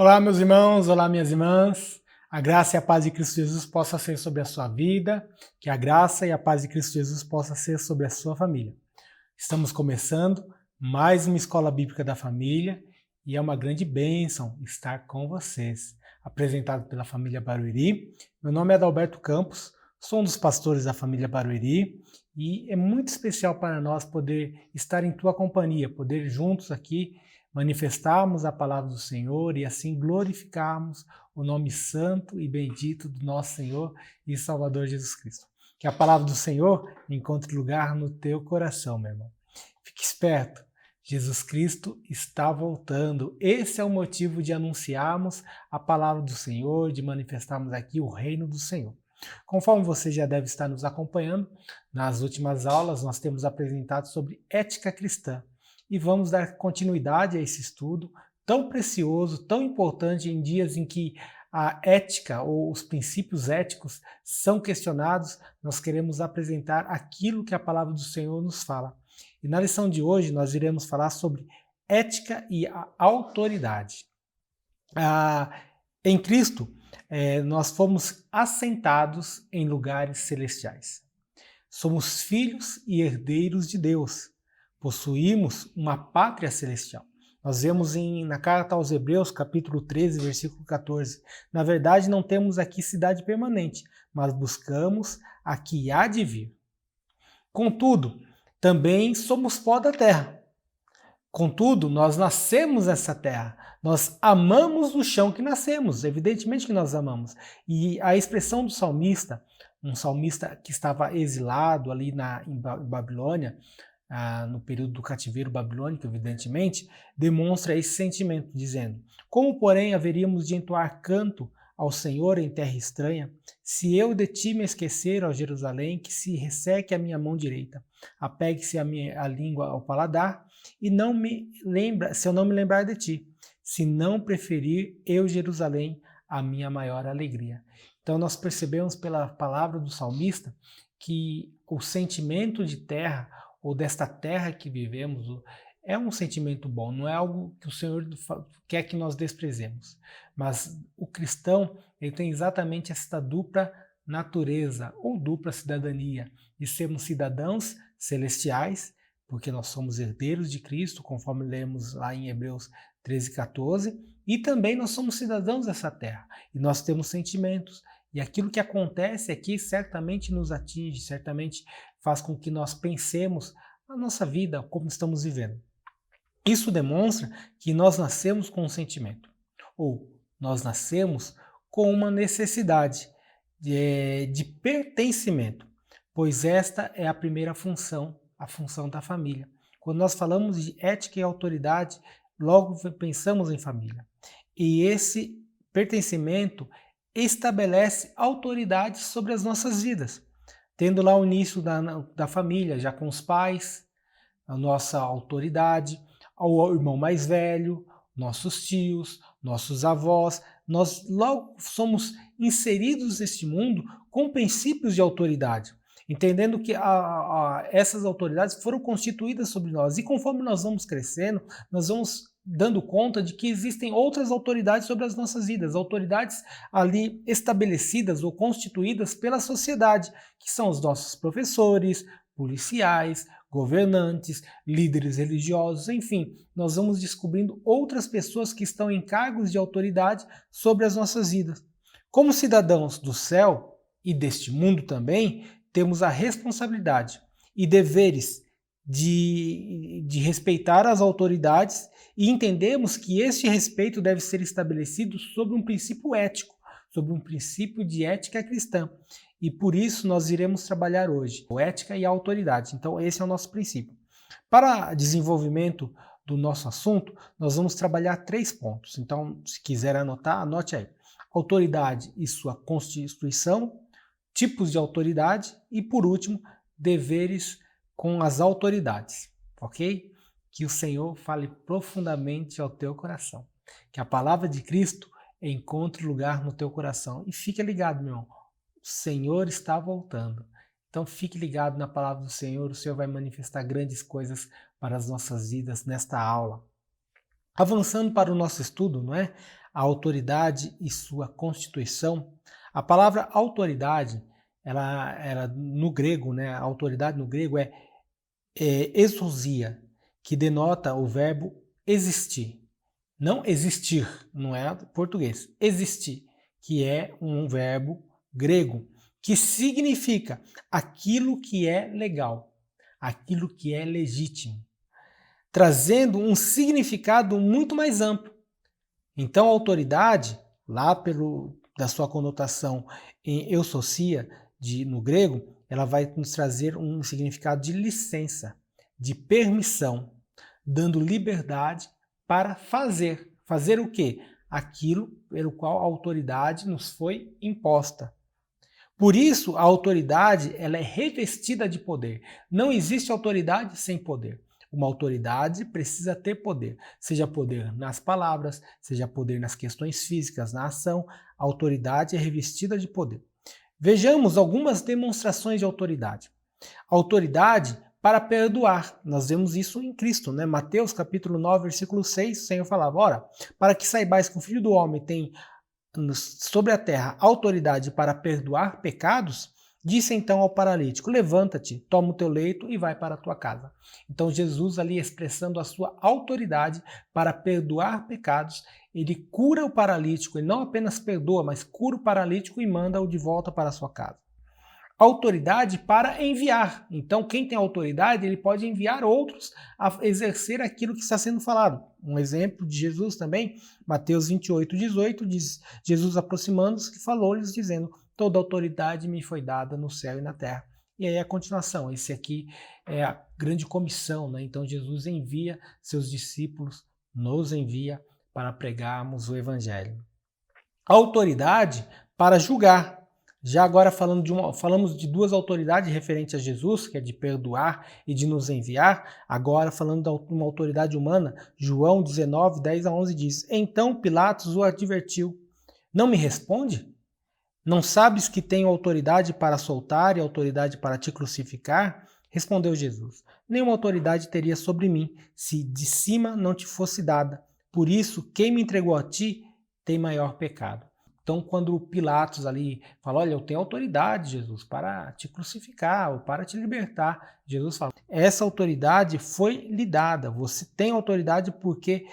Olá, meus irmãos, olá, minhas irmãs. A graça e a paz de Cristo Jesus possa ser sobre a sua vida, que a graça e a paz de Cristo Jesus possa ser sobre a sua família. Estamos começando mais uma Escola Bíblica da Família e é uma grande bênção estar com vocês. Apresentado pela família Barueri. Meu nome é Adalberto Campos, sou um dos pastores da família Barueri e é muito especial para nós poder estar em tua companhia, poder juntos aqui manifestarmos a palavra do Senhor e assim glorificarmos o nome santo e bendito do nosso Senhor e Salvador Jesus Cristo. Que a palavra do Senhor encontre lugar no teu coração, meu irmão. Fique esperto, Jesus Cristo está voltando. Esse é o motivo de anunciarmos a palavra do Senhor, de manifestarmos aqui o reino do Senhor. Conforme você já deve estar nos acompanhando, nas últimas aulas nós temos apresentado sobre ética cristã. E vamos dar continuidade a esse estudo tão precioso, tão importante em dias em que a ética ou os princípios éticos são questionados. Nós queremos apresentar aquilo que a palavra do Senhor nos fala. E na lição de hoje nós iremos falar sobre ética e a autoridade. Em Cristo, nós fomos assentados em lugares celestiais. Somos filhos e herdeiros de Deus. Possuímos uma pátria celestial. Nós vemos na carta aos Hebreus, capítulo 13, versículo 14. Na verdade, não temos aqui cidade permanente, mas buscamos a que há de vir. Contudo, também somos pó da terra. Contudo, nós nascemos nessa terra. Nós amamos o chão que nascemos. Evidentemente que nós amamos. E a expressão do salmista, um salmista que estava exilado ali em Babilônia, no período do cativeiro babilônico, evidentemente, demonstra esse sentimento, dizendo: como, porém, haveríamos de entoar canto ao Senhor em terra estranha, se eu de ti me esquecer, ó Jerusalém, que se resseque a minha mão direita, apegue-se a língua ao paladar, e se eu não me lembrar de ti, se não preferir eu, Jerusalém, a minha maior alegria. Então nós percebemos pela palavra do salmista que o sentimento de terra, ou desta terra que vivemos, é um sentimento bom, não é algo que o Senhor quer que nós desprezemos. Mas o cristão, ele tem exatamente esta dupla natureza, ou dupla cidadania, de sermos cidadãos celestiais, porque nós somos herdeiros de Cristo, conforme lemos lá em Hebreus 13, 14, e também nós somos cidadãos dessa terra, e nós temos sentimentos. E aquilo que acontece aqui certamente nos atinge, certamente faz com que nós pensemos a nossa vida, como estamos vivendo. Isso demonstra que nós nascemos com um sentimento, ou nós nascemos com uma necessidade de pertencimento, pois esta é a primeira função, a função da família. Quando nós falamos de ética e autoridade, logo pensamos em família. E esse pertencimento estabelece autoridade sobre as nossas vidas, tendo lá o início da família, já com os pais, a nossa autoridade, ao irmão mais velho, nossos tios, nossos avós. Nós logo somos inseridos neste mundo com princípios de autoridade, entendendo que essas autoridades foram constituídas sobre nós. E conforme nós vamos crescendo, nós vamos dando conta de que existem outras autoridades sobre as nossas vidas, autoridades ali estabelecidas ou constituídas pela sociedade, que são os nossos professores, policiais, governantes, líderes religiosos, enfim, nós vamos descobrindo outras pessoas que estão em cargos de autoridade sobre as nossas vidas. Como cidadãos do céu e deste mundo também, temos a responsabilidade e deveres de respeitar as autoridades e entendemos que este respeito deve ser estabelecido sobre um princípio ético, sobre um princípio de ética cristã. E por isso nós iremos trabalhar hoje, a ética e a autoridade. Então esse é o nosso princípio. Para desenvolvimento do nosso assunto, nós vamos trabalhar 3 pontos. Então, se quiser anotar, anote aí. Autoridade e sua constituição, tipos de autoridade e, por último, deveres com as autoridades, ok? Que o Senhor fale profundamente ao teu coração. Que a palavra de Cristo encontre lugar no teu coração. E fique ligado, meu irmão. O Senhor está voltando. Então fique ligado na palavra do Senhor. O Senhor vai manifestar grandes coisas para as nossas vidas nesta aula. Avançando para o nosso estudo, não é? a autoridade e sua constituição. A palavra autoridade, ela no grego, né, a autoridade no grego é exousia, que denota o verbo existir. Não existir, não é português. Existir, que é um verbo grego, que significa aquilo que é legal, aquilo que é legítimo, trazendo um significado muito mais amplo. Então, a autoridade, lá da sua conotação em eusocia, no grego, ela vai nos trazer um significado de licença, de permissão, dando liberdade para fazer. Fazer o quê? Aquilo pelo qual a autoridade nos foi imposta. Por isso, a autoridade ela é revestida de poder. Não existe autoridade sem poder. Uma autoridade precisa ter poder, seja poder nas palavras, seja poder nas questões físicas, na ação. A autoridade é revestida de poder. Vejamos algumas demonstrações de autoridade. Autoridade para perdoar. Nós vemos isso em Cristo, né? Mateus capítulo 9, versículo 6, o Senhor falava, ora, para que saibais que o Filho do Homem tem sobre a terra autoridade para perdoar pecados, disse então ao paralítico, levanta-te, toma o teu leito e vai para a tua casa. Então Jesus ali expressando a sua autoridade para perdoar pecados, ele cura o paralítico, ele não apenas perdoa, mas cura o paralítico e manda-o de volta para a sua casa. Autoridade para enviar. Então, quem tem autoridade, ele pode enviar outros a exercer aquilo que está sendo falado. Um exemplo de Jesus também, Mateus 28, 18, diz Jesus aproximando-se, falou-lhes dizendo, toda autoridade me foi dada no céu e na terra. E aí a continuação, esse aqui é a grande comissão, né? Então Jesus envia seus discípulos, nos envia para pregarmos o evangelho. Autoridade para julgar. Já agora falamos de duas autoridades referentes a Jesus, que é de perdoar e de nos enviar. Agora falando de uma autoridade humana, João 19, 10 a 11 diz, então Pilatos o advertiu, não me responde? Não sabes que tenho autoridade para soltar e autoridade para te crucificar? Respondeu Jesus, nenhuma autoridade teria sobre mim, se de cima não te fosse dada. Por isso, quem me entregou a ti tem maior pecado. Então, quando Pilatos ali fala, olha, eu tenho autoridade, Jesus, para te crucificar ou para te libertar, Jesus fala, essa autoridade foi lhe dada, você tem autoridade porque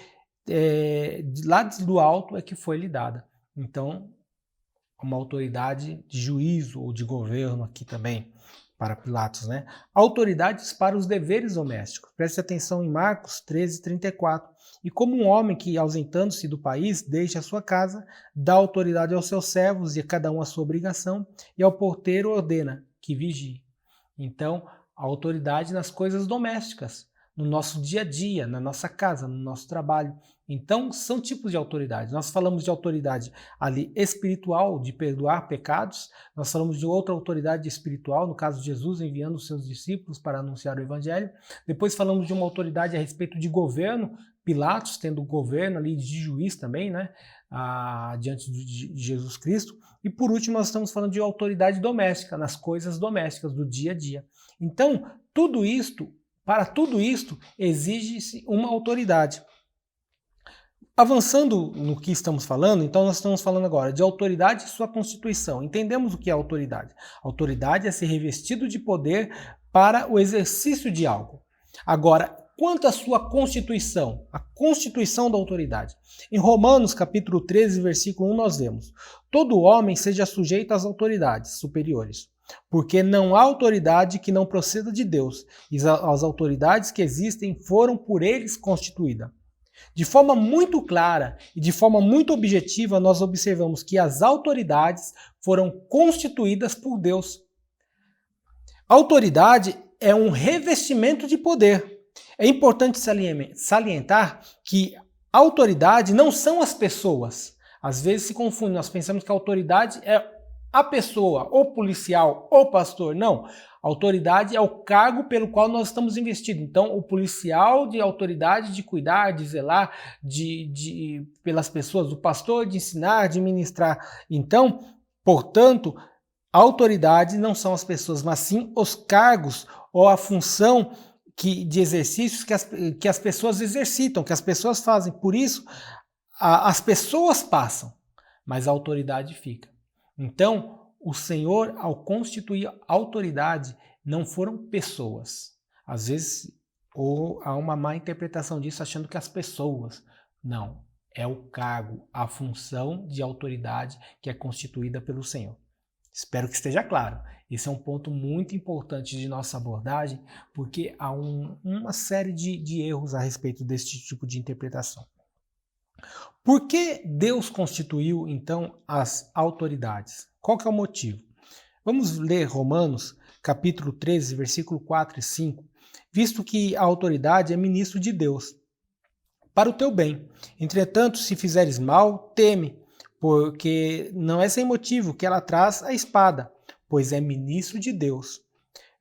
lá do alto é que foi lhe dada. Então, uma autoridade de juízo ou de governo aqui também, para Pilatos, né? Autoridades para os deveres domésticos. Preste atenção em Marcos 13, 34. E como um homem que, ausentando-se do país, deixa a sua casa, dá autoridade aos seus servos e a cada um a sua obrigação, e ao porteiro ordena que vigie. Então, a autoridade nas coisas domésticas, no nosso dia a dia, na nossa casa, no nosso trabalho. Então, são tipos de autoridade. Nós falamos de autoridade ali espiritual, de perdoar pecados. Nós falamos de outra autoridade espiritual, no caso de Jesus enviando os seus discípulos para anunciar o evangelho. Depois falamos de uma autoridade a respeito de governo, Pilatos tendo governo ali de juiz também, né? Diante de Jesus Cristo. E por último, nós estamos falando de autoridade doméstica, nas coisas domésticas do dia a dia. Então, para tudo isto, exige-se uma autoridade. Avançando no que estamos falando, então nós estamos falando agora de autoridade e sua constituição. Entendemos o que é autoridade. Autoridade é ser revestido de poder para o exercício de algo. Agora, quanto à sua constituição, a constituição da autoridade. Em Romanos capítulo 13, versículo 1, nós vemos, todo homem seja sujeito às autoridades superiores, porque não há autoridade que não proceda de Deus, e as autoridades que existem foram por eles constituídas. De forma muito clara e de forma muito objetiva, nós observamos que as autoridades foram constituídas por Deus. Autoridade é um revestimento de poder. É importante salientar que autoridade não são as pessoas. Às vezes se confunde, nós pensamos que a autoridade é a pessoa, o policial, o pastor. Não. Autoridade é o cargo pelo qual nós estamos investidos. Então, o policial de autoridade de cuidar, de zelar pelas pessoas, o pastor de ensinar, de ministrar. Então, portanto, a autoridade não são as pessoas, mas sim os cargos ou a função de exercícios que as pessoas exercitam, que as pessoas fazem. Por isso, As pessoas passam, mas a autoridade fica. Então, o Senhor, ao constituir autoridade, não foram pessoas. Às vezes, ou há uma má interpretação disso, achando que as pessoas. Não, é o cargo, a função de autoridade que é constituída pelo Senhor. Espero que esteja claro. Esse é um ponto muito importante de nossa abordagem, porque há uma série de erros a respeito desse tipo de interpretação. Por que Deus constituiu, então, as autoridades? Qual que é o motivo? Vamos ler Romanos, capítulo 13, versículo 4 e 5, visto que a autoridade é ministro de Deus, para o teu bem. Entretanto, se fizeres mal, teme, porque não é sem motivo que ela traz a espada, pois é ministro de Deus,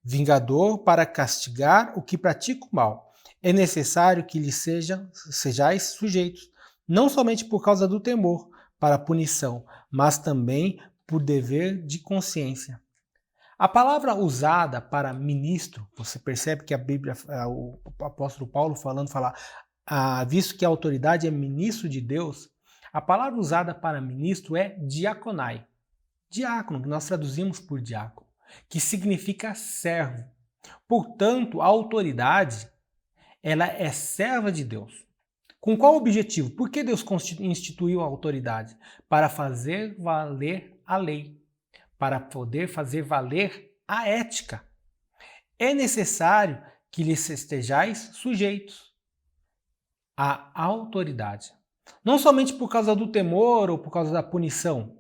vingador para castigar o que pratica o mal. É necessário que lhe sejais sujeitos, não somente por causa do temor para a punição, mas também por dever de consciência. A palavra usada para ministro, você percebe que a Bíblia, o apóstolo Paulo fala, visto que a autoridade é ministro de Deus, a palavra usada para ministro é diaconai. Diácono, que nós traduzimos por diácono, que significa servo. Portanto, a autoridade, ela é serva de Deus. Com qual objetivo? Por que Deus instituiu a autoridade? Para fazer valer a lei, para poder fazer valer a ética. É necessário que lhes estejais sujeitos à autoridade. Não somente por causa do temor ou por causa da punição,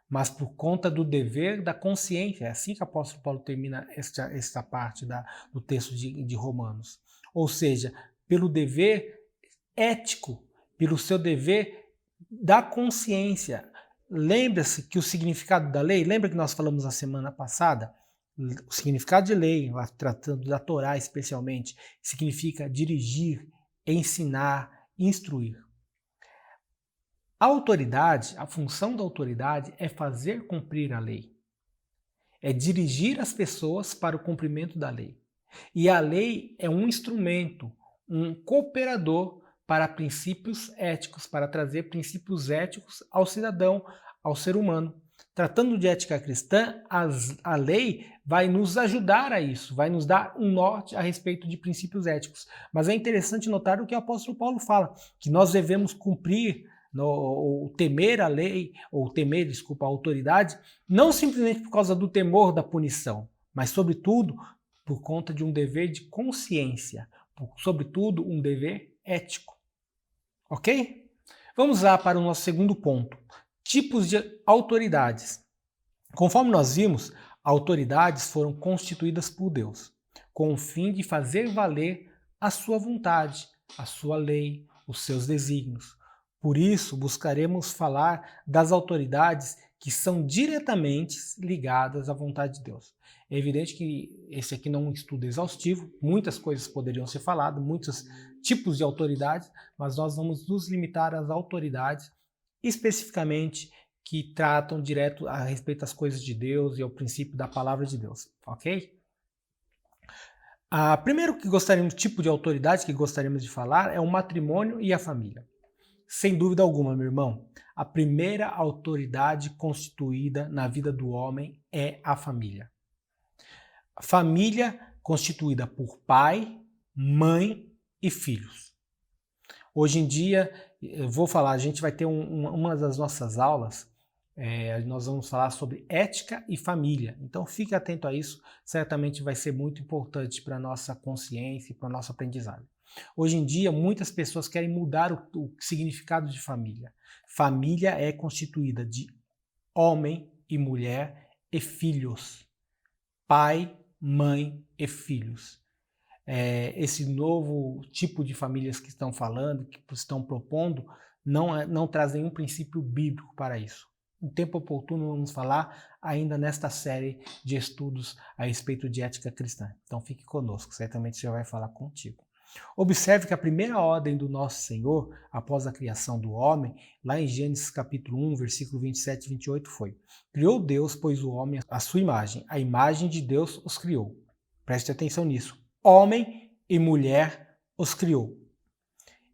mas por conta do dever da consciência. É assim que o apóstolo Paulo termina esta parte do texto de Romanos. Ou seja, pelo dever ético, pelo seu dever da consciência. Lembra-se que o significado da lei, lembra que nós falamos na semana passada? O significado de lei, tratando da Torá especialmente, significa dirigir, ensinar, instruir. A autoridade, a função da autoridade é fazer cumprir a lei. É dirigir as pessoas para o cumprimento da lei. E a lei é um instrumento, um cooperador para princípios éticos, para trazer princípios éticos ao cidadão, ao ser humano. Tratando de ética cristã, a lei vai nos ajudar a isso, vai nos dar um norte a respeito de princípios éticos. Mas é interessante notar o que o apóstolo Paulo fala, que nós devemos cumprir ou temer a lei, ou temer, a autoridade, não simplesmente por causa do temor da punição, mas sobretudo por conta de um dever de consciência, sobretudo um dever ético. Ok? Vamos lá para o nosso segundo ponto. Tipos de autoridades. Conforme nós vimos, autoridades foram constituídas por Deus, com o fim de fazer valer a sua vontade, a sua lei, os seus desígnios. Por isso, buscaremos falar das autoridades que são diretamente ligadas à vontade de Deus. É evidente que esse aqui não é um estudo exaustivo, muitas coisas poderiam ser faladas, muitos tipos de autoridades, mas nós vamos nos limitar às autoridades especificamente que tratam direto a respeito das coisas de Deus e ao princípio da palavra de Deus, ok? Primeiro tipo de autoridade que gostaríamos de falar é o matrimônio e a família. Sem dúvida alguma, meu irmão, a primeira autoridade constituída na vida do homem é a família. A família constituída por pai, mãe e filhos. Hoje em dia, eu vou falar, a gente vai ter uma das nossas aulas, nós vamos falar sobre ética e família. Então fique atento a isso, certamente vai ser muito importante para a nossa consciência e para o nosso aprendizado. Hoje em dia, muitas pessoas querem mudar o significado de família. Família é constituída de homem e mulher e filhos. Pai, mãe e filhos. Esse novo tipo de famílias que estão falando, que estão propondo, não traz nenhum princípio bíblico para isso. Em tempo oportuno vamos falar ainda nesta série de estudos a respeito de ética cristã. Então fique conosco, certamente você vai falar contigo. Observe que a primeira ordem do nosso Senhor, após a criação do homem, lá em Gênesis capítulo 1, versículo 27 e 28 foi: criou Deus, pois o homem à sua imagem, a imagem de Deus os criou. Preste atenção nisso. Homem e mulher os criou.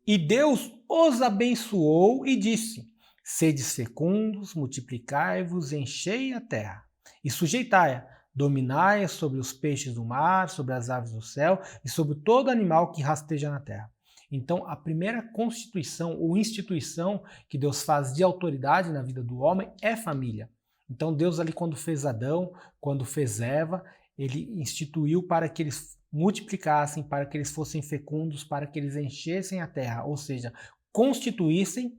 E Deus os abençoou e disse: Sedes fecundos, multiplicai-vos, enchei a terra e sujeitai-a, dominai-a sobre os peixes do mar, sobre as aves do céu e sobre todo animal que rasteja na terra. Então, a primeira constituição ou instituição que Deus faz de autoridade na vida do homem é família. Então, Deus ali quando fez Adão, quando fez Eva, ele instituiu para que eles multiplicassem, para que eles fossem fecundos, para que eles enchessem a terra, ou seja, constituíssem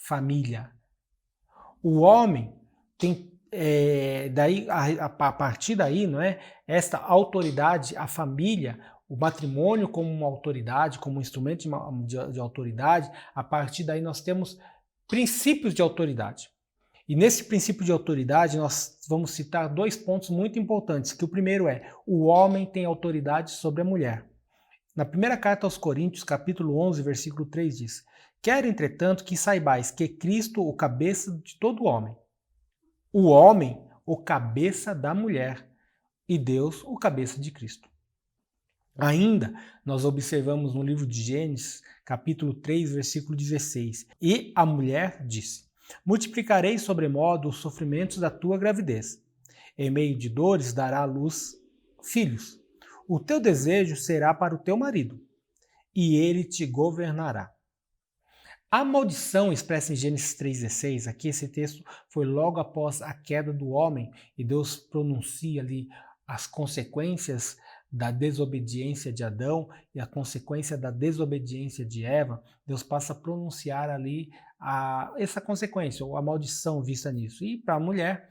família. O homem tem daí a partir daí, não é? Esta autoridade, a família, o matrimônio como uma autoridade, como um instrumento de autoridade, a partir daí nós temos princípios de autoridade. E nesse princípio de autoridade nós vamos citar 2 pontos muito importantes, que o primeiro é: o homem tem autoridade sobre a mulher. Na primeira carta aos Coríntios, capítulo 11, versículo 3 diz: Quero, entretanto, que saibais que Cristo, o cabeça de todo homem, o homem, o cabeça da mulher, e Deus, o cabeça de Cristo. Ainda, nós observamos no livro de Gênesis, capítulo 3, versículo 16, e a mulher disse: Multiplicarei sobremodo os sofrimentos da tua gravidez. Em meio de dores dará à luz filhos. O teu desejo será para o teu marido, e ele te governará. A maldição expressa em Gênesis 3,16, aqui esse texto foi logo após a queda do homem, e Deus pronuncia ali as consequências da desobediência de Adão e a consequência da desobediência de Eva. Deus passa a pronunciar ali essa consequência, ou a maldição vista nisso. E para a mulher,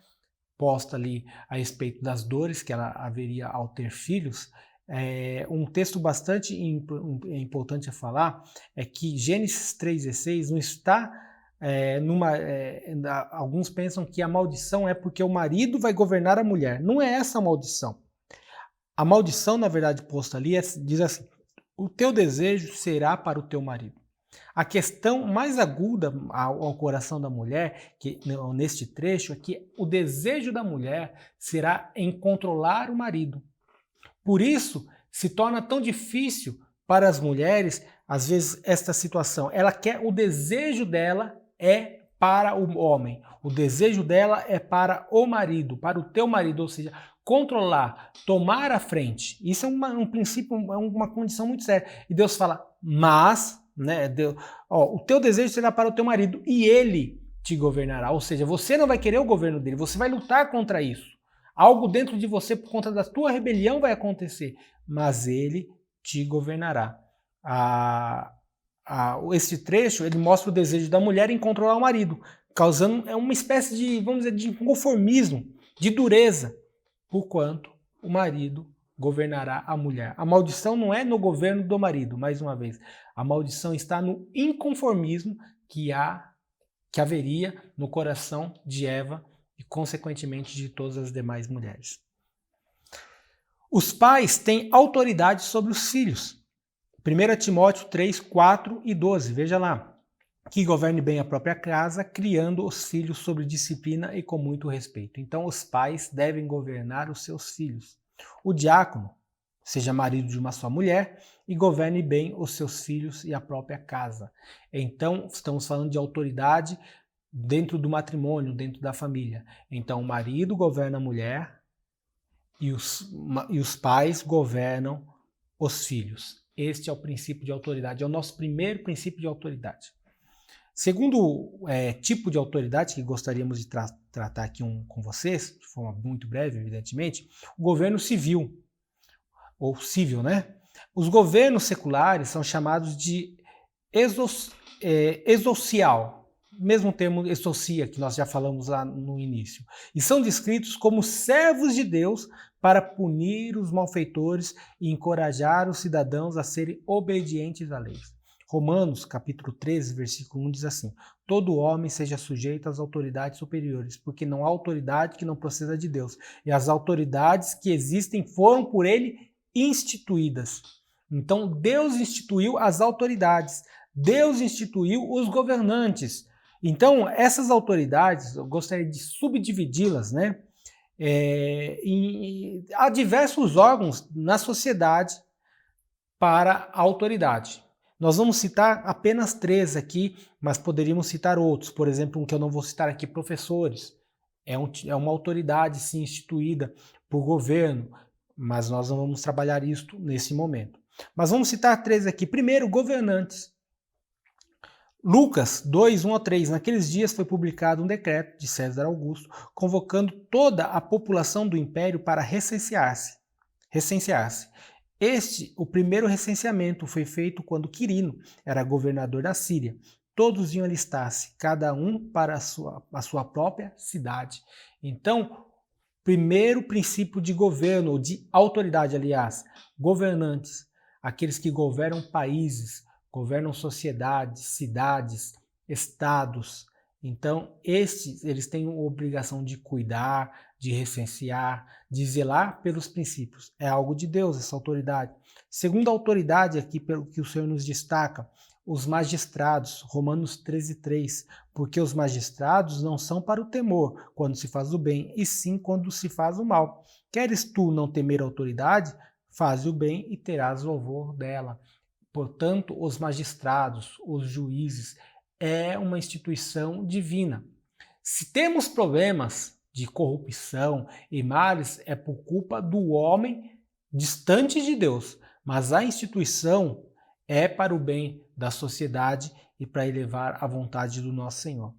posta ali a respeito das dores que ela haveria ao ter filhos, um texto bastante importante a falar é que Gênesis 3,16 não está alguns pensam que a maldição é porque o marido vai governar a mulher. Não é essa a maldição. A maldição, na verdade, posta ali, diz assim: o teu desejo será para o teu marido. A questão mais aguda ao coração da mulher, neste trecho, é que o desejo da mulher será em controlar o marido. Por isso, se torna tão difícil para as mulheres, às vezes, esta situação. O desejo dela é para o homem. O desejo dela é para o marido, para o teu marido, ou seja, controlar, tomar a frente. Isso é um princípio, é uma condição muito séria. E Deus fala: mas, né, o teu desejo será para o teu marido e ele te governará. Ou seja, você não vai querer o governo dele, você vai lutar contra isso. Algo dentro de você, por conta da tua rebelião, vai acontecer, mas ele te governará. Esse trecho, ele mostra o desejo da mulher em controlar o marido, causando uma espécie de, vamos dizer, de conformismo, de dureza, porquanto o marido governará a mulher. A maldição não é no governo do marido, mais uma vez. A maldição está no inconformismo que haveria no coração de Eva e, consequentemente, de todas as demais mulheres. Os pais têm autoridade sobre os filhos. 1 Timóteo 3, 4 e 12, veja lá. Que governe bem a própria casa, criando os filhos sob disciplina e com muito respeito. Então, os pais devem governar os seus filhos. O diácono seja marido de uma só mulher e governe bem os seus filhos e a própria casa. Então, estamos falando de autoridade dentro do matrimônio, dentro da família. Então, o marido governa a mulher e os pais governam os filhos. Este é o princípio de autoridade, é o nosso primeiro princípio de autoridade. Segundo tipo de autoridade que gostaríamos de tratar aqui com vocês, de forma muito breve, evidentemente, o governo civil, ou civil, né? Os governos seculares são chamados de exocial, mesmo termo exocia, que nós já falamos lá no início, e são descritos como servos de Deus para punir os malfeitores e encorajar os cidadãos a serem obedientes à lei. Romanos, capítulo 13, versículo 1 diz assim: todo homem seja sujeito às autoridades superiores, porque não há autoridade que não proceda de Deus, e as autoridades que existem foram por ele instituídas. Então Deus instituiu as autoridades, Deus instituiu os governantes. Então essas autoridades, eu gostaria de subdividi-las, né? Há diversos órgãos na sociedade para a autoridade. Nós vamos citar apenas 3 aqui, mas poderíamos citar outros. Por exemplo, um que eu não vou citar aqui, professores. É uma autoridade, sim, instituída por governo, mas nós não vamos trabalhar isto nesse momento. Mas vamos citar 3 aqui. Primeiro, governantes. Lucas 2, 1 a 3. Naqueles dias foi publicado um decreto de César Augusto, convocando toda a população do império para recensear-se. O primeiro recenseamento foi feito quando Quirino era governador da Síria. Todos iam alistar-se, cada um para a sua própria cidade. Então, primeiro princípio de governo, ou de autoridade, aliás, governantes, aqueles que governam países, governam sociedades, cidades, estados. Então, eles têm a obrigação de cuidar, de recensear, de zelar pelos princípios. É algo de Deus, essa autoridade. Segunda autoridade aqui, pelo que o Senhor nos destaca, os magistrados, Romanos 13:3, porque os magistrados não são para o temor, quando se faz o bem, e sim quando se faz o mal. Queres tu não temer a autoridade? Faz o bem e terás louvor dela. Portanto, os magistrados, os juízes, é uma instituição divina. Se temos problemas de corrupção e males, é por culpa do homem distante de Deus, mas a instituição é para o bem da sociedade e para elevar a vontade do nosso Senhor.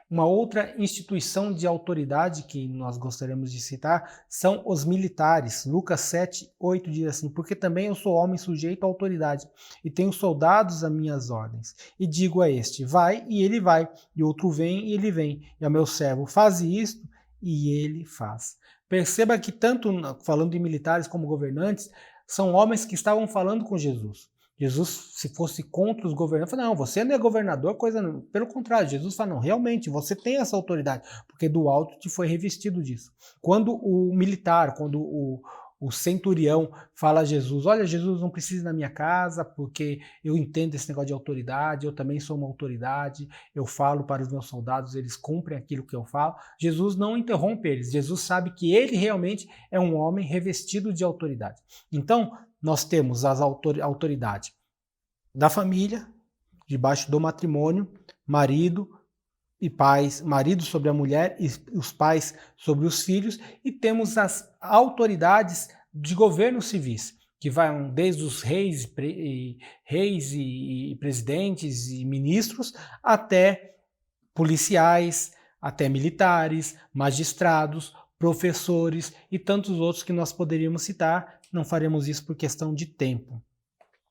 Uma outra instituição de autoridade que nós gostaríamos de citar são os militares. Lucas 7:8 diz assim: porque também eu sou homem sujeito à autoridade, e tenho soldados às minhas ordens. E digo a este, vai, e ele vai, e outro vem, e ele vem, e ao meu servo, faze isto, e ele faz. Perceba que tanto falando de militares como governantes, são homens que estavam falando com Jesus. Jesus, se fosse contra os governantes, fala, não, você não é governador, coisa não. Pelo contrário, Jesus fala, não, realmente, você tem essa autoridade, porque do alto te foi revestido disso. Quando o militar, quando o centurião fala a Jesus, olha, Jesus, não precisa ir na minha casa, porque eu entendo esse negócio de autoridade, eu também sou uma autoridade, eu falo para os meus soldados, eles cumprem aquilo que eu falo. Jesus não interrompe eles, Jesus sabe que ele realmente é um homem revestido de autoridade. Então, nós temos a autoridade da família, debaixo do matrimônio, marido e pais, marido sobre a mulher e os pais sobre os filhos, e temos as autoridades de governo civis, que vão desde os reis e presidentes e ministros até policiais, até militares, magistrados, professores e tantos outros que nós poderíamos citar. Não faremos isso por questão de tempo.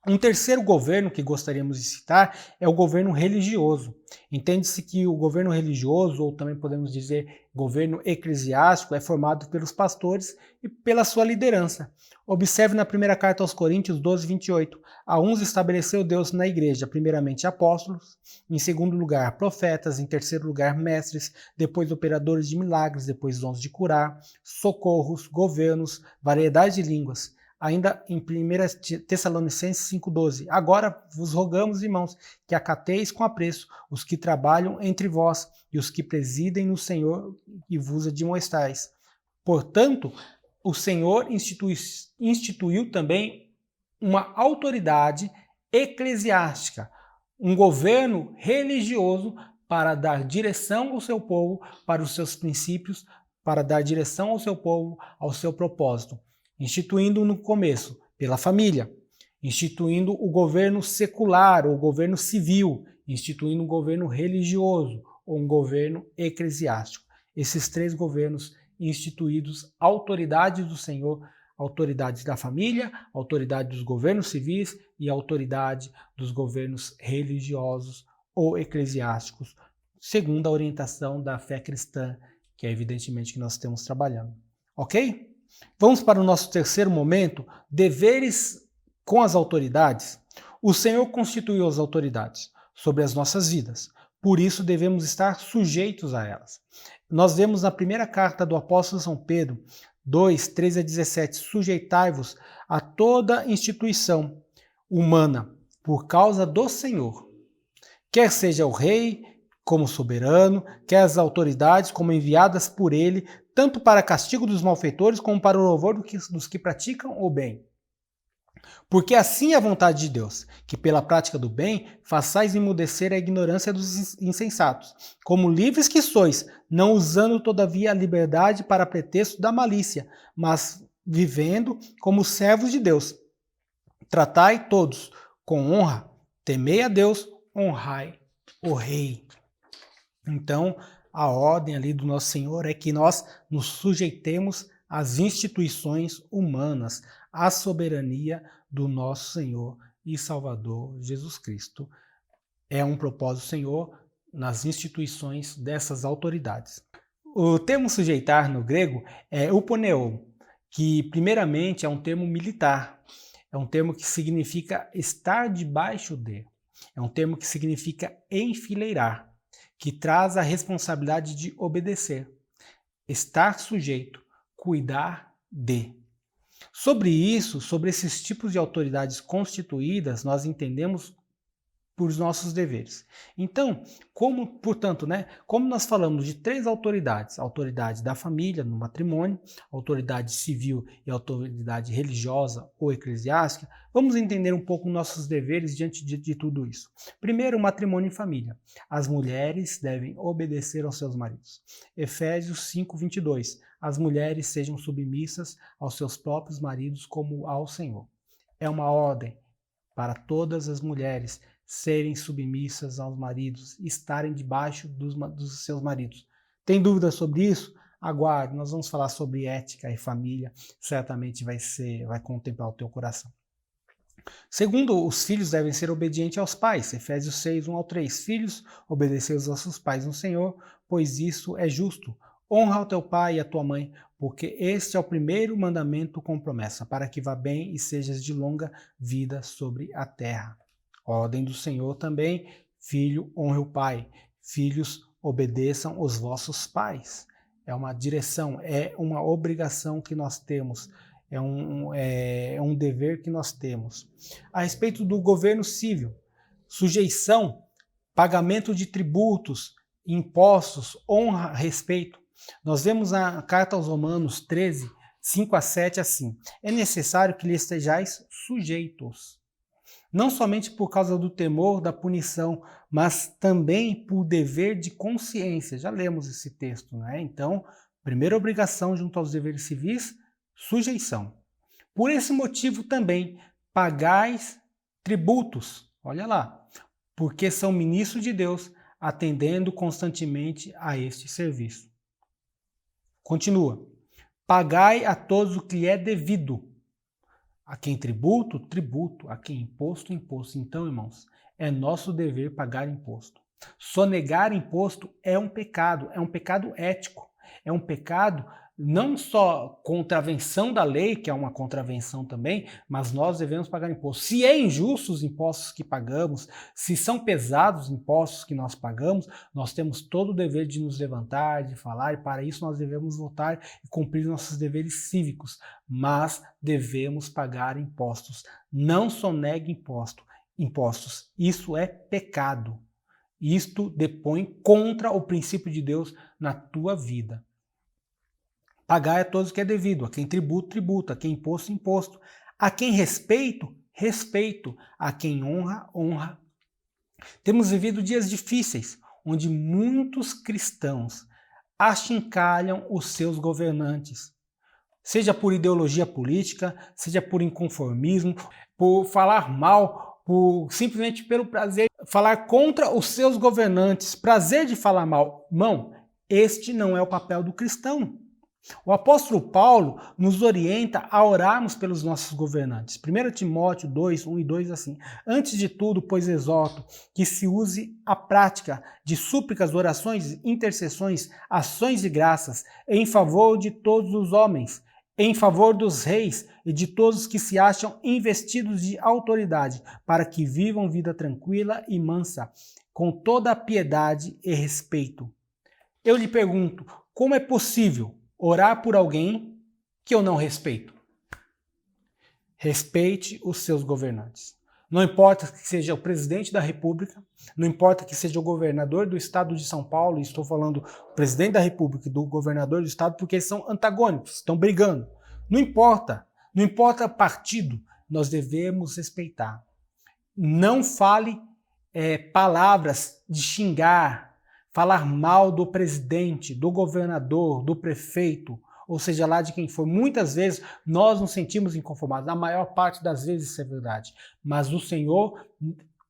Um terceiro governo que gostaríamos de citar é o governo religioso. Entende-se que o governo religioso, ou também podemos dizer governo eclesiástico, é formado pelos pastores e pela sua liderança. Observe na primeira carta aos Coríntios 12:28. A uns estabeleceu Deus na igreja, primeiramente apóstolos, em segundo lugar profetas, em terceiro lugar mestres, depois operadores de milagres, depois dons de curar, socorros, governos, variedade de línguas. Ainda em 1 Tessalonicenses 5:12, agora vos rogamos, irmãos, que acateis com apreço os que trabalham entre vós e os que presidem no Senhor e vos admoestais. Portanto, o Senhor instituiu também uma autoridade eclesiástica, um governo religioso para dar direção ao seu povo, para os seus princípios, para dar direção ao seu povo, ao seu propósito. Instituindo no começo pela família, instituindo o governo secular ou governo civil, instituindo um governo religioso ou um governo eclesiástico. Esses 3 governos instituídos, autoridades do Senhor, autoridade da família, autoridade dos governos civis e autoridade dos governos religiosos ou eclesiásticos, segundo a orientação da fé cristã, que é evidentemente que nós estamos trabalhando. Ok? Vamos para o nosso terceiro momento, deveres com as autoridades. O Senhor constituiu as autoridades sobre as nossas vidas, por isso devemos estar sujeitos a elas. Nós vemos na primeira carta do apóstolo São Pedro, 2:13-17, sujeitai-vos a toda instituição humana por causa do Senhor, quer seja o rei como soberano, quer as autoridades como enviadas por ele, tanto para castigo dos malfeitores como para o louvor dos que praticam o bem. Porque assim é a vontade de Deus, que pela prática do bem façais emudecer a ignorância dos insensatos, como livres que sois, não usando todavia a liberdade para pretexto da malícia, mas vivendo como servos de Deus. Tratai todos com honra, temei a Deus, honrai o rei. Então, a ordem ali do nosso Senhor é que nós nos sujeitemos às instituições humanas, à soberania do nosso Senhor e Salvador Jesus Cristo. É um propósito do Senhor nas instituições dessas autoridades. O termo sujeitar no grego é uponeo, que primeiramente é um termo militar. É um termo que significa estar debaixo de. É um termo que significa enfileirar, que traz a responsabilidade de obedecer, estar sujeito, cuidar de. Sobre isso, sobre esses tipos de autoridades constituídas, nós entendemos por nossos deveres. Então, portanto, como nós falamos de três autoridades, a autoridade da família no matrimônio, a autoridade civil e a autoridade religiosa ou eclesiástica, vamos entender um pouco nossos deveres diante de tudo isso. Primeiro, o matrimônio em família. As mulheres devem obedecer aos seus maridos. Efésios 5:22. As mulheres sejam submissas aos seus próprios maridos como ao Senhor. É uma ordem para todas as mulheres serem submissas aos maridos, estarem debaixo dos seus maridos. Tem dúvidas sobre isso? Aguarde, nós vamos falar sobre ética e família, certamente vai contemplar o teu coração. Segundo, os filhos devem ser obedientes aos pais, Efésios 6:1-3. Filhos, obedeceis aos vossos pais no Senhor, pois isso é justo. Honra o teu pai e a tua mãe, porque este é o primeiro mandamento com promessa, para que vá bem e sejas de longa vida sobre a terra. Ordem do Senhor também, filho, honre o pai. Filhos, obedeçam os vossos pais. É uma direção, é uma obrigação que nós temos, é um dever que nós temos. A respeito do governo civil, sujeição, pagamento de tributos, impostos, honra, respeito. Nós vemos a carta aos Romanos 13, 5-7 assim: é necessário que lhe estejais sujeitos, não somente por causa do temor da punição, mas também por dever de consciência. Já lemos esse texto, né? Então, primeira obrigação junto aos deveres civis, sujeição. Por esse motivo também, pagais tributos, olha lá, porque são ministros de Deus, atendendo constantemente a este serviço. Continua. Pagai a todos o que é devido. A quem tributo, tributo. A quem imposto, imposto. Então, irmãos, é nosso dever pagar imposto. Sonegar imposto é um pecado ético. É um pecado não só contravenção da lei, que é uma contravenção também, mas nós devemos pagar imposto. Se é injusto os impostos que pagamos, se são pesados os impostos que nós pagamos, nós temos todo o dever de nos levantar, de falar, e para isso nós devemos votar e cumprir nossos deveres cívicos, mas devemos pagar impostos. Não sonegue impostos. Isso é pecado. Isto depõe contra o princípio de Deus na tua vida. Pagai a todos o que é devido, a quem tributo, tributo, a quem imposto, imposto, a quem respeito, respeito, a quem honra, honra. Temos vivido dias difíceis, onde muitos cristãos achincalham os seus governantes, seja por ideologia política, seja por inconformismo, por falar mal, simplesmente pelo prazer de falar contra os seus governantes, prazer de falar mal. Irmão, este não é o papel do cristão. O apóstolo Paulo nos orienta a orarmos pelos nossos governantes. 1 Timóteo 2, 1 e 2, assim: antes de tudo, pois exorto, que se use a prática de súplicas, orações, intercessões, ações de graças, em favor de todos os homens, em favor dos reis e de todos que se acham investidos de autoridade, para que vivam vida tranquila e mansa, com toda a piedade e respeito. Eu lhe pergunto, como é possível orar por alguém que eu não respeito? Respeite os seus governantes. Não importa que seja o presidente da República, não importa que seja o governador do estado de São Paulo, e estou falando do presidente da República e do governador do estado porque eles são antagônicos, estão brigando. Não importa partido, nós devemos respeitar. Não fale palavras de xingar, falar mal do presidente, do governador, do prefeito, ou seja lá de quem for. Muitas vezes nós nos sentimos inconformados, na maior parte das vezes isso é verdade, mas o Senhor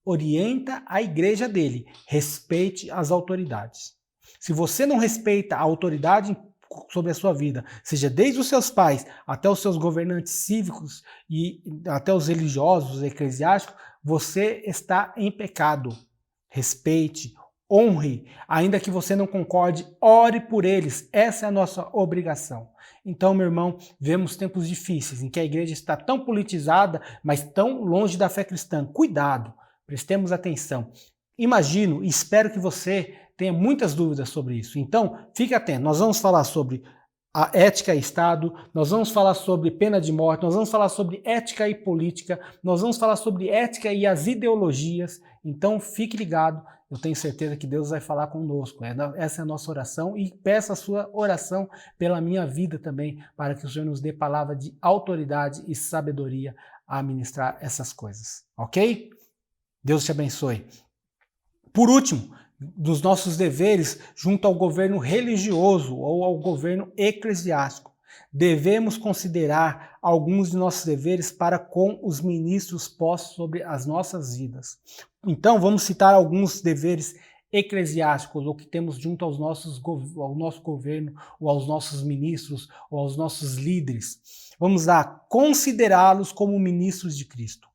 orienta a igreja dele, respeite as autoridades. Se você não respeita a autoridade sobre a sua vida, seja desde os seus pais até os seus governantes cívicos e até os religiosos, os eclesiásticos, você está em pecado. Respeite, honre, ainda que você não concorde, ore por eles. Essa é a nossa obrigação. Então, meu irmão, vemos tempos difíceis em que a igreja está tão politizada, mas tão longe da fé cristã. Cuidado, prestemos atenção. Imagino e espero que você tenha muitas dúvidas sobre isso. Então, fique atento. Nós vamos falar sobre a ética e Estado, nós vamos falar sobre pena de morte, nós vamos falar sobre ética e política, nós vamos falar sobre ética e as ideologias. Então, fique ligado. Eu tenho certeza que Deus vai falar conosco. Essa é a nossa oração e peço a sua oração pela minha vida também, para que o Senhor nos dê palavra de autoridade e sabedoria a ministrar essas coisas. Ok? Deus te abençoe. Por último, dos nossos deveres junto ao governo religioso ou ao governo eclesiástico, devemos considerar alguns de nossos deveres para com os ministros postos sobre as nossas vidas. Então, vamos citar alguns deveres eclesiásticos, ou que temos junto ao nosso governo, ou aos nossos ministros, ou aos nossos líderes. Vamos lá, considerá-los como ministros de Cristo.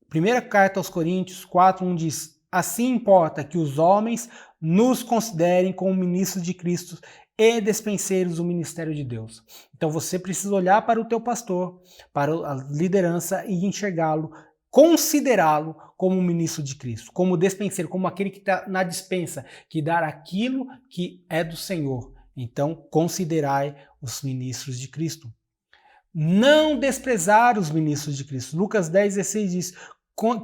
Primeira carta aos Coríntios 4:1 diz: assim importa que os homens nos considerem como ministros de Cristo e despenseiros do ministério de Deus. Então você precisa olhar para o teu pastor, para a liderança e enxergá-lo, considerá-lo como um ministro de Cristo, como despenseiro, como aquele que está na dispensa, que dá aquilo que é do Senhor. Então considerai os ministros de Cristo. Não desprezar os ministros de Cristo. Lucas 10:16 diz: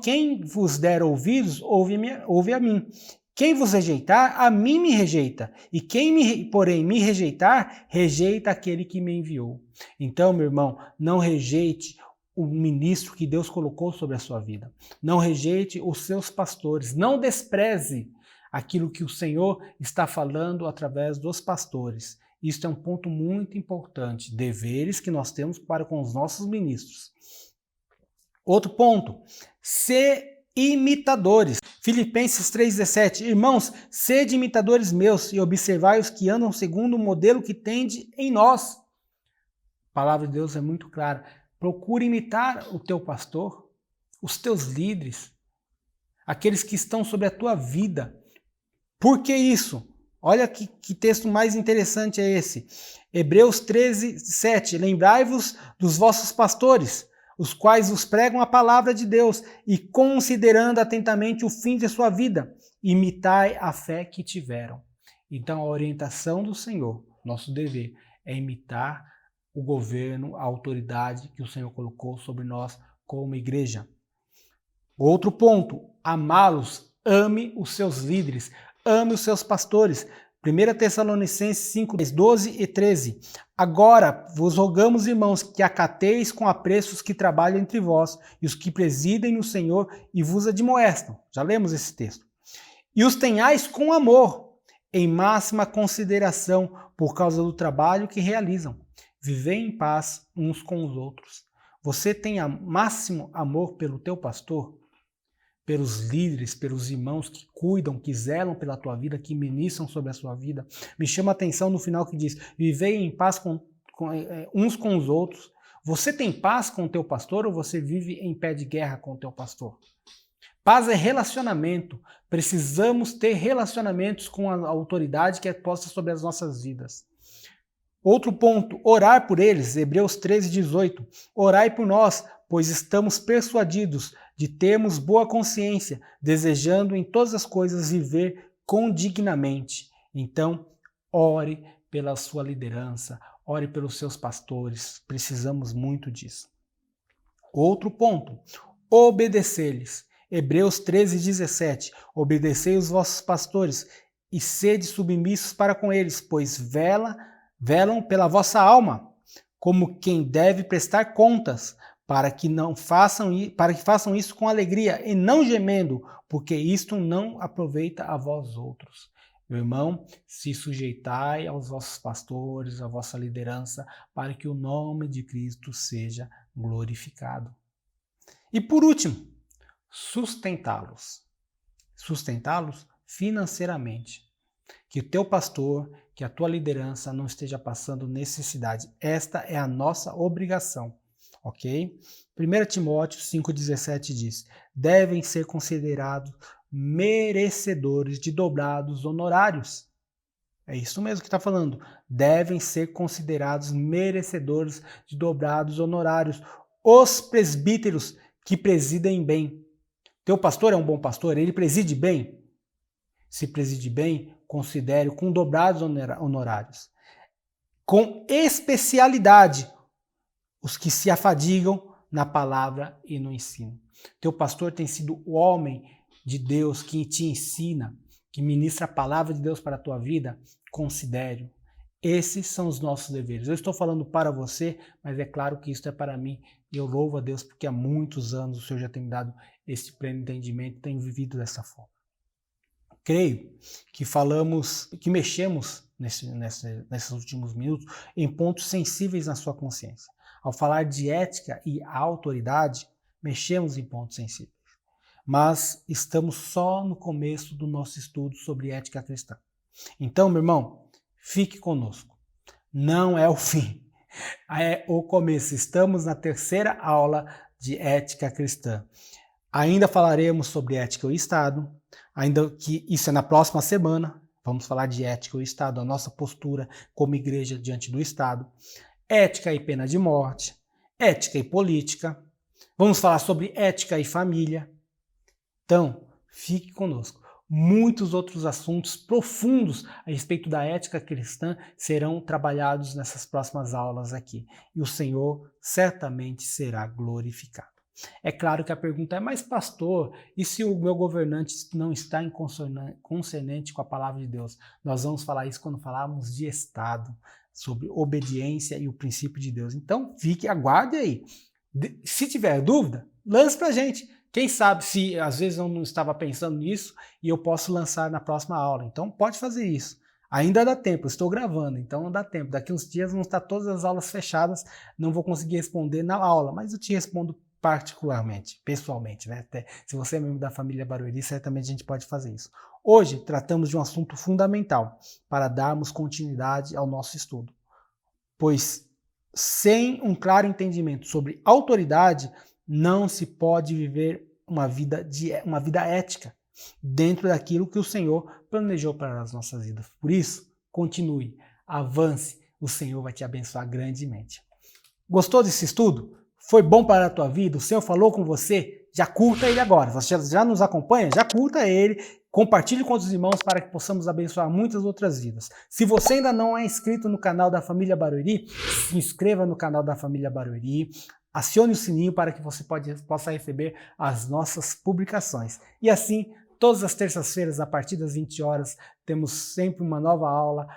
quem vos der ouvidos, ouve a mim. Quem vos rejeitar, a mim me rejeita. E quem, porém, me rejeitar, rejeita aquele que me enviou. Então, meu irmão, não rejeite o ministro que Deus colocou sobre a sua vida. Não rejeite os seus pastores. Não despreze aquilo que o Senhor está falando através dos pastores. Isso é um ponto muito importante. Deveres que nós temos para com os nossos ministros. Outro ponto, ser imitadores. Filipenses 3:17, irmãos, sede imitadores meus e observai os que andam segundo o modelo que tende em nós. A palavra de Deus é muito clara. Procure imitar o teu pastor, os teus líderes, aqueles que estão sobre a tua vida. Por que isso? Olha que texto mais interessante é esse. Hebreus 13:7, lembrai-vos dos vossos pastores, os quais vos pregam a palavra de Deus, e considerando atentamente o fim de sua vida, imitai a fé que tiveram. Então a orientação do Senhor, nosso dever, é imitar o governo, a autoridade que o Senhor colocou sobre nós como igreja. Outro ponto, amá-los, ame os seus líderes, ame os seus pastores. 1 Tessalonicenses 5:12-13. Agora vos rogamos, irmãos, que acateis com apreço os que trabalham entre vós e os que presidem no Senhor e vos admoestam. Já lemos esse texto. E os tenhais com amor, em máxima consideração, por causa do trabalho que realizam. Vivei em paz uns com os outros. Você tem máximo amor pelo teu pastor? Pelos líderes, pelos irmãos que cuidam, que zelam pela tua vida, que ministram sobre a sua vida. Me chama a atenção no final que diz, vivei em paz uns com os outros. Você tem paz com o teu pastor ou você vive em pé de guerra com o teu pastor? Paz é relacionamento. Precisamos ter relacionamentos com a autoridade que é posta sobre as nossas vidas. Outro ponto, orar por eles, Hebreus 13:18. Orai por nós, pois estamos persuadidos de termos boa consciência, desejando em todas as coisas viver condignamente. Então, ore pela sua liderança, ore pelos seus pastores, precisamos muito disso. Outro ponto, obedecer-lhes. Hebreus 13:17. Obedecei os vossos pastores e sede submissos para com eles, pois velam pela vossa alma, como quem deve prestar contas, para que façam isso com alegria e não gemendo, porque isto não aproveita a vós outros. Meu irmão, se sujeitai aos vossos pastores, à vossa liderança, para que o nome de Cristo seja glorificado. E por último, sustentá-los. Sustentá-los financeiramente. Que o teu pastor, que a tua liderança não esteja passando necessidade. Esta é a nossa obrigação, ok? 1 Timóteo 5,17 diz: devem ser considerados merecedores de dobrados honorários. É isso mesmo que está falando. Devem ser considerados merecedores de dobrados honorários. Os presbíteros que presidem bem. Teu pastor é um bom pastor? Ele preside bem? Se preside bem, considere com dobrados honorários. Com especialidade, os que se afadigam na palavra e no ensino. Teu pastor tem sido o homem de Deus que te ensina, que ministra a palavra de Deus para a tua vida. Considere. Esses são os nossos deveres. Eu estou falando para você, mas é claro que isso é para mim. E eu louvo a Deus porque há muitos anos o Senhor já tem me dado esse pleno entendimento e tenho vivido dessa forma. Creio que mexemos nesses últimos minutos em pontos sensíveis na sua consciência. Ao falar de ética e autoridade, mexemos em pontos sensíveis. Mas estamos só no começo do nosso estudo sobre ética cristã. Então, meu irmão, fique conosco. Não é o fim, é o começo. Estamos na terceira aula de ética cristã. Ainda falaremos sobre ética e Estado, ainda que isso é na próxima semana. Vamos falar de ética e Estado, a nossa postura como igreja diante do Estado. Ética e pena de morte, ética e política. Vamos falar sobre ética e família. Então, fique conosco. Muitos outros assuntos profundos a respeito da ética cristã serão trabalhados nessas próximas aulas aqui. E o Senhor certamente será glorificado. É claro que a pergunta é, mas pastor, e se o meu governante não está em consonante com a palavra de Deus? Nós vamos falar isso quando falarmos de Estado, sobre obediência e o princípio de Deus. Então, aguarde aí. Se tiver dúvida, lance pra gente. Quem sabe se às vezes eu não estava pensando nisso e eu posso lançar na próxima aula. Então pode fazer isso. Ainda dá tempo, eu estou gravando, então não dá tempo. Daqui uns dias vão estar todas as aulas fechadas, não vou conseguir responder na aula, mas eu te respondo particularmente, pessoalmente, né? Até se você é membro da família Barueri, certamente a gente pode fazer isso. Hoje tratamos de um assunto fundamental para darmos continuidade ao nosso estudo, pois sem um claro entendimento sobre autoridade, não se pode viver uma vida ética dentro daquilo que o Senhor planejou para as nossas vidas. Por isso, continue, avance, o Senhor vai te abençoar grandemente. Gostou desse estudo? Foi bom para a tua vida? O Senhor falou com você? Já curta ele agora. Você já nos acompanha? Já curta ele. Compartilhe com os irmãos para que possamos abençoar muitas outras vidas. Se você ainda não é inscrito no canal da Família Barueri, se inscreva no canal da Família Barueri. Acione o sininho para que você possa receber as nossas publicações. E assim, todas as terças-feiras, a partir das 20 horas, temos sempre uma nova aula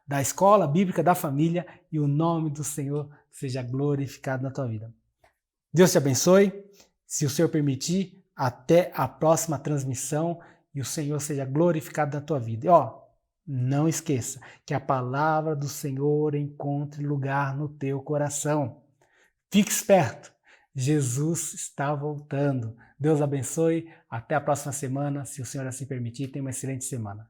da Escola Bíblica da Família e o nome do Senhor seja glorificado na tua vida. Deus te abençoe. Se o Senhor permitir, até a próxima transmissão e o Senhor seja glorificado na tua vida. E não esqueça que a palavra do Senhor encontre lugar no teu coração. Fique esperto, Jesus está voltando. Deus abençoe, até a próxima semana, se o Senhor assim permitir, tenha uma excelente semana.